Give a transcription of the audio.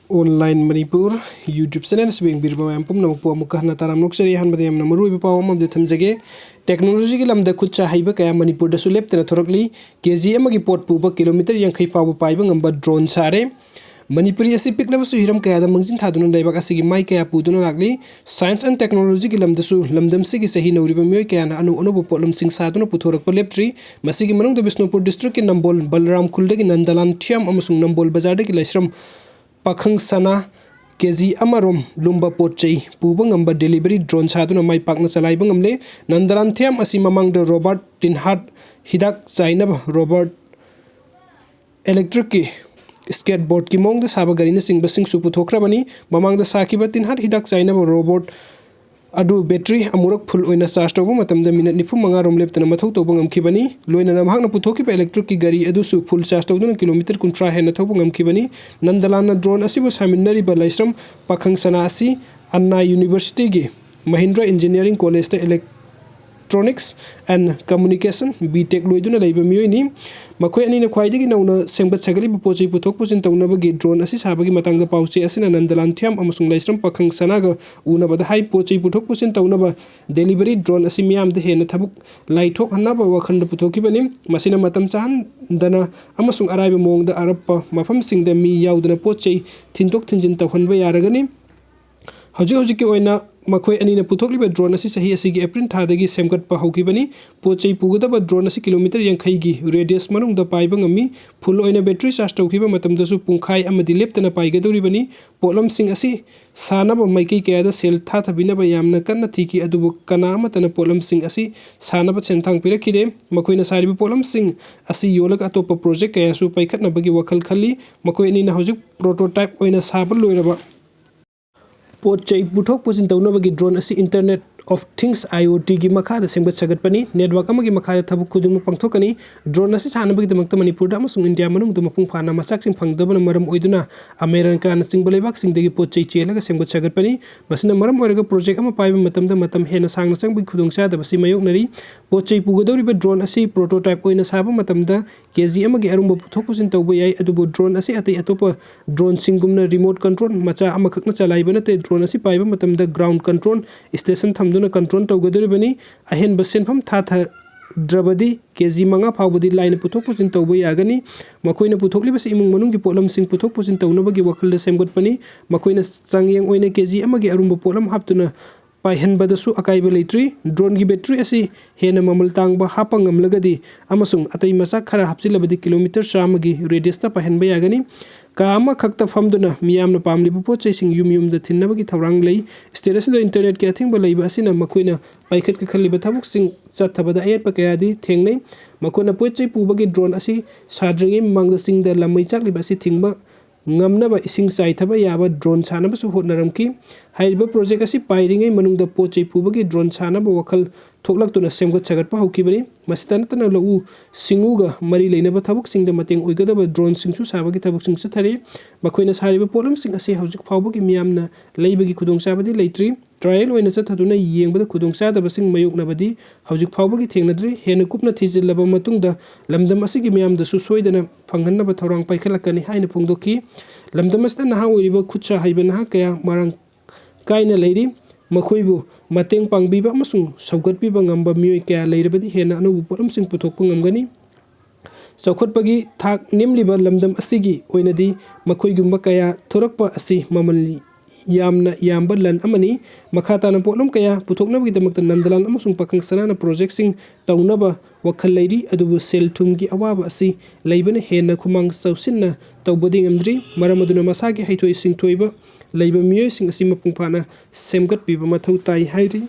Online Manipur YouTube channel sebeng birba mam pum nampu amuka na taram noksari han badem namaru iba pawam am de thamjage technology ki lamda khut-sa heiba kaya Manipurdasu leptana thorakli kg amagi pot puba kilometre yankhai faoba paiba ngamba drone sare Manipuri asi piklabasu hiram kaya da mangjin thaduna daibak asigi mai kaya puduna lakli science and technology ki lamdasu lamdam sigi sahi nauriba myoy kaya na anu potlam sing saduna puthorakpa leptri masigi manung da Bisnupur district ki nambol balram khulda ki nandalan thiam amasung nambol bazar da ki laisram pakhang sana kg amarom lumba potchei puba ngamba delivery drone saduna mai pakna chalai bangamle nandalan thiam asi mamang da Robert Tinhat hidak chainab Robert electric ki skateboard ki mong da saba garina sing basing su puthokra bani mamang da sakiba Tinhat hidak chainab robot adu battery amurak full oina charge tobu matam da minute nifu manga rom leptana mathau tobu ngamkhibani loina na mahakna puthokiba electric ki gari adu su full charge toduna kilometer kuntra hena thobu ngamkhibani nandalana drone asibu saminari ba laisram pakhang sana asi Anna University gi Mahindra Engineering College ta Electronics and Communication BTech loiduna leiba miyoi ni makhoi ani na khwaidi gi nauna sengbat sagali bu pochei puthok pusin tawna ba gi drone asi sabagi matang da pauche asina nandalan thiam amasung laisram pakhang sana ga una ba da hai pochei puthok pusin tawna ba delivery drone asi miyam da hena thabuk laithok hanna ba wakhan da puthoki bani masina matam chahan dana amasung arai ba mong da arappa mafam sing da mi yaudana pochei thintok thinjin tawhan ba yaragani hojik ki oina makhoi ani na puthokliba drone asi sahi asigi April thadagi semgat pa hokibani pochei pugadaba drone asi kilometer yankhai gi radius manung da paiba ngami full oina battery charge tawkiba matam da su pungkhai amadi leptana paigadori bani potlam sing asi sanaba maikei kaya da sel tha thabina ba yamna kanna thiki adubu kana amatana potlam sing asi sanaba chenthang pirakide makhoi na sariba potlam sing asi yolak atopa project kaya su paikhatna bagi wakhal khali makhoi ani na hojik prototype oina sabal loiraba pochei puthok pusin tawna bagi drone asi internet of things IoT gi makha da sengbat sagat pani network amagi makha da thabuk khudung pangthokani drone asi sana bagi damakta Manipur da amasung India manung da mapung phana masak sing phangdabana maram oiduna America na sing bolebak sing dagi pochei chelaga sengbat sagat pani masina maram oiraga project ama paiba matam da matam hena sangna sang bagi khudung sa da basi mayok nari pochei pugadori ba drone asi prototype oina saba matam da kg amagi arumba puthok pusin tawba yai adubu drone asi atai atopa drone singumna remote control macha ama khakna chalai bana te drone asi paiba matam da ground control station thamduna control tawgadori bani ahen basen pham tha drabadi kg manga phawbadi line puthok pusin tawba yagani makoina puthokliba si imung manung gi potlam sing puthok pusin tawna bagi wakhal da semgot pani makoina changyeng oina kg amagi arumba potlam haptuna paihen badasu akaiba leitri drone gi battery asi hena mamal tangba hapangam lagadi amasung atai masa khara hapchilabadi kilometer samagi radius ta paihen ba yagani kama khakta famduna miyamna pamlibu pochei sing yum da thinnabagi thaurang lei status do internet ki athingba leiba asina makoina paikhat ka khaliba thabuk sing chathabada ayat pa kayadi thengnei makoina pochei pubagi drone asi sadringi mangda sing da lamai chakliba asi thingba ngamnaba ising sai thaba yaba drone sanaba su hotnaramki haiba project asi pairingai manungda pochei pubagi drone sanaba wakhal thoklaktuna semgat chagat pa hokibani masitana tana lau singuga mari leinaba thabuk singda mateng oigadaba drone singsu sabagi thabuk sing sathari makoina sariba potlam sing asi hojik phawbagi miyamna leibagi khudong sabadi leitri trial oina chathaduna yengbada khudong sadaba sing mayoknabadi hojik phawbagi thengnadri hena kupna thijillaba matungda lamdam asigi miyamda su soidana phanghanaba thorang paikhalakani haina phungdoki lamdam asda naha oiriba khut-sa heiba naha kaya marang kaina leiri makoibu mateng pangbiba amasung saugatbiba ngamba miyoi kaya leirabadi hena anubu potlam sing puthokpa ngamgani chaukhotpagi thak nemliba lamdam asigi oinadi makoigumba kaya thorakpa asi mamal yamna yamba lan amani makhatana potlam kaya puthoknabagi damakta nandalan amasung pakhang sanana project sing tawnaba wakhal leiri adubu sel thumgi awaba asi leibana hena khumang sausinna tawbadi ngamdri maramaduna masagi haithoi sing thoiba leiba miyoi sing asi mapung phana semgat biba mathau tai hairi